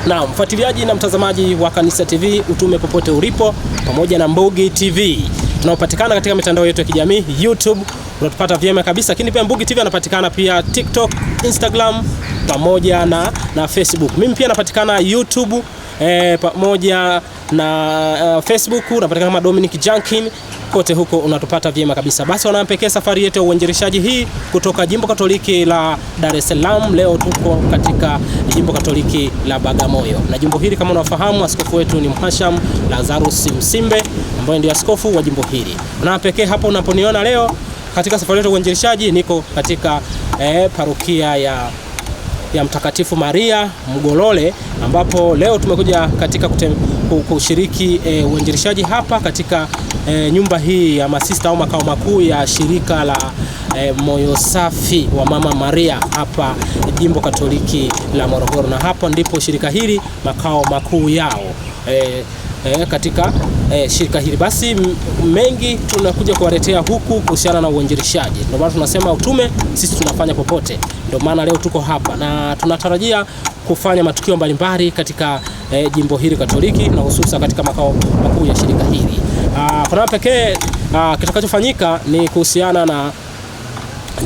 Na mfuatiliaji na mtazamaji wa Kanisa TV, utume popote ulipo, pamoja na Mbugi TV. Tunapatikana katika mitandao yetu ya kijamii, YouTube, unatupata vyema kabisa. Lakini pia Mbugi TV anapatikana pia TikTok, Instagram pamoja na Facebook. Mimi pia napatikana YouTube pamoja na Facebook, unapatikana kama Dominic Junkin. Kote huko unatupata vyema kabisa. Basi wanapekea safari yetu ya uinjilishaji hii kutoka Jimbo Katoliki la Dar es Salaam. Leo tuko katika Jimbo Katoliki la Bagamoyo. Na jimbo hili kama unafahamu, askofu wetu ni Mhashamu Lazarus Msimbe ambaye ndiye askofu wa jimbo hili. Wanapekea hapo unaponiona leo katika safari yetu ya uinjilishaji, niko katika parokia ya Mtakatifu Maria Mgolole, ambapo leo tumekuja katika kushiriki uinjilishaji hapa katika nyumba hii ya masista au makao makuu ya shirika la Moyo Safi wa Mama Maria hapa Jimbo Katoliki la Morogoro. Na hapo ndipo shirika hili makao makuu yao katika shirika hili. Basi mengi tunakuja kuwaletea huku kuhusiana na uinjilishaji. Ndio maana tunasema utume sisi tunafanya popote. Ndio maana leo tuko hapa na tunatarajia kufanya matukio mbalimbali katika jimbo hili Katoliki na hususa katika makao makuu ya shirika hili. Kwa pekee kitakachofanyika ni kuhusiana na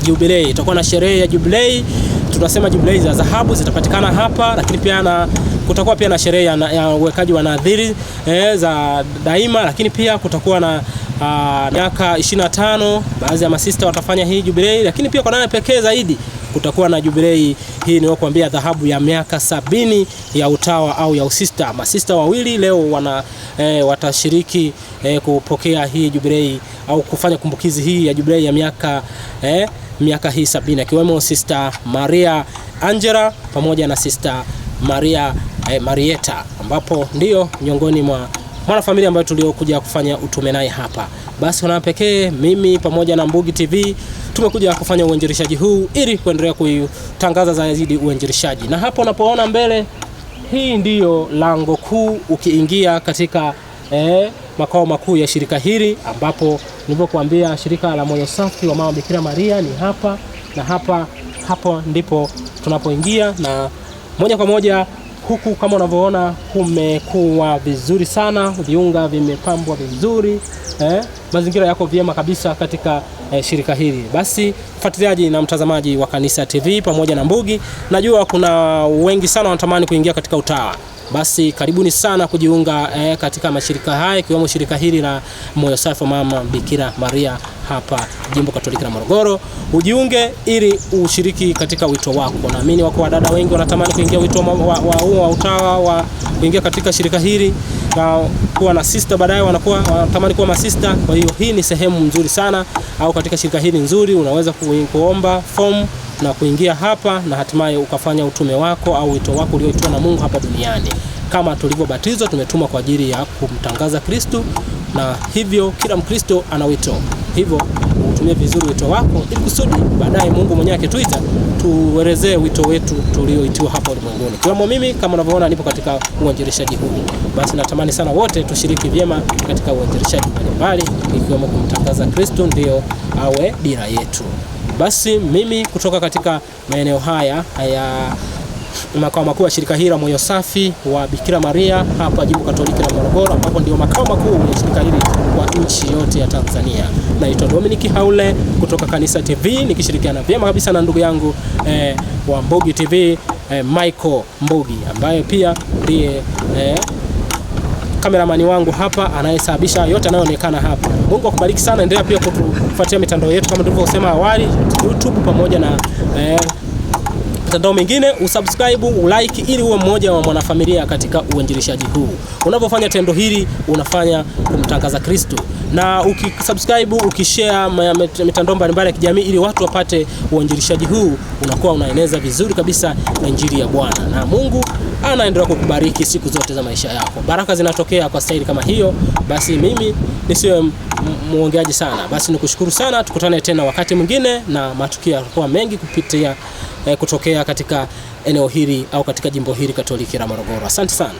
jubilei. Tutakuwa na sherehe ya jubilei. Tunasema jubilei za dhahabu zitapatikana hapa, lakini pia kutakuwa pia na sherehe ya uwekaji wa nadhiri za daima, lakini pia kutakuwa na miaka 25 baadhi ya masista watafanya hii jubilei, lakini pia kwa nane pekee zaidi kutakuwa na jubilei hii niliyokuambia dhahabu ya miaka 70 ya utawa au ya usista. Masista wawili leo watashiriki kupokea hii jubilei au kufanya kumbukizi hii ya jubilei ya miaka hii 70, akiwemo Sister Maria Angela pamoja na Sister Maria Marieta, ambapo ndio miongoni mwa familia ambayo tuliokuja kufanya utume naye hapa. Basi na pekee mimi pamoja na Mbugi TV tumekuja kufanya uinjilishaji huu ili kuendelea kutangaza zaidi uinjilishaji. Na hapo unapoona mbele, hii ndiyo lango kuu ukiingia katika makao makuu ya shirika hili, ambapo nilivyokuambia shirika la Moyo Safi wa Mama Bikira Maria ni hapa, na hapo ndipo tunapoingia. Na moja kwa moja huku kama unavyoona kumekuwa vizuri sana, viunga vimepambwa vizuri, mazingira yako vyema kabisa katika shirika hili. Basi mfuatiliaji na mtazamaji wa Kanisa TV pamoja na Mbugi, najua kuna wengi sana wanatamani kuingia katika utawa. Basi karibuni sana kujiunga katika mashirika haya, ikiwemo shirika hili la Moyo Safi wa Mama Bikira Maria hapa Jimbo Katoliki la Morogoro. Ujiunge ili ushiriki katika wito wako. Naamini wako wadada wengi wanatamani kuingia wito wa utawa, wa kuingia katika shirika hili na kuwa na sister, baadaye wanatamani kuwa masista. Kwa hiyo hii ni sehemu nzuri sana, au katika shirika hili nzuri unaweza kuomba form na kuingia hapa na hatimaye ukafanya utume wako au wito wako ulioitwa na Mungu hapa duniani. Kama tulivyobatizwa tumetumwa kwa ajili ya kumtangaza Kristo, na hivyo kila Mkristo ana wito. Hivyo utumie vizuri wito wako ili kusudi baadaye Mungu mwenyewe akituita tuelezee wito wetu tulioitiwa hapa ulimwenguni. Kwa mimi kama unavyoona nipo katika uinjilishaji huu. Basi natamani sana wote tushiriki vyema katika uinjilishaji mbalimbali, ikiwemo kumtangaza Kristo ndio awe dira yetu. Basi mimi kutoka katika maeneo haya makao makuu ya shirika hili la Moyo Safi wa Bikira Maria hapa Jimbo Katoliki la Morogoro, ambapo ndio makao makuu ya shirika hili kwa nchi yote ya Tanzania. Naitwa Dominic Haule kutoka Kanisa TV, nikishirikiana vyema kabisa na ndugu yangu wa Mbugi TV Michael Mbugi, ambaye pia ndiye kameramani wangu hapa anayesababisha yote yanayoonekana hapa. Mungu akubariki sana. Endelea pia kutufuatia mitandao yetu kama tulivyosema awali, YouTube pamoja na mitandao mingine. Usubscribe, ulike ili uwe mmoja wa mwanafamilia katika uinjilishaji huu. Unapofanya tendo hili unafanya kumtangaza Kristo. Na ukisubscribe, ukishare mitandao mbalimbali ya kijamii ili watu wapate uinjilishaji huu, unakuwa unaeneza vizuri kabisa injili ya Bwana. Na Mungu anaendelea kukubariki siku zote za maisha yako. Baraka zinatokea kwa staili kama hiyo. Basi mimi nisiwe muongeaji sana. Basi nikushukuru sana. Tukutane tena wakati mwingine, na matukio yatakuwa mengi kutokea katika eneo hili au katika jimbo hili Katoliki la Morogoro. Asante sana.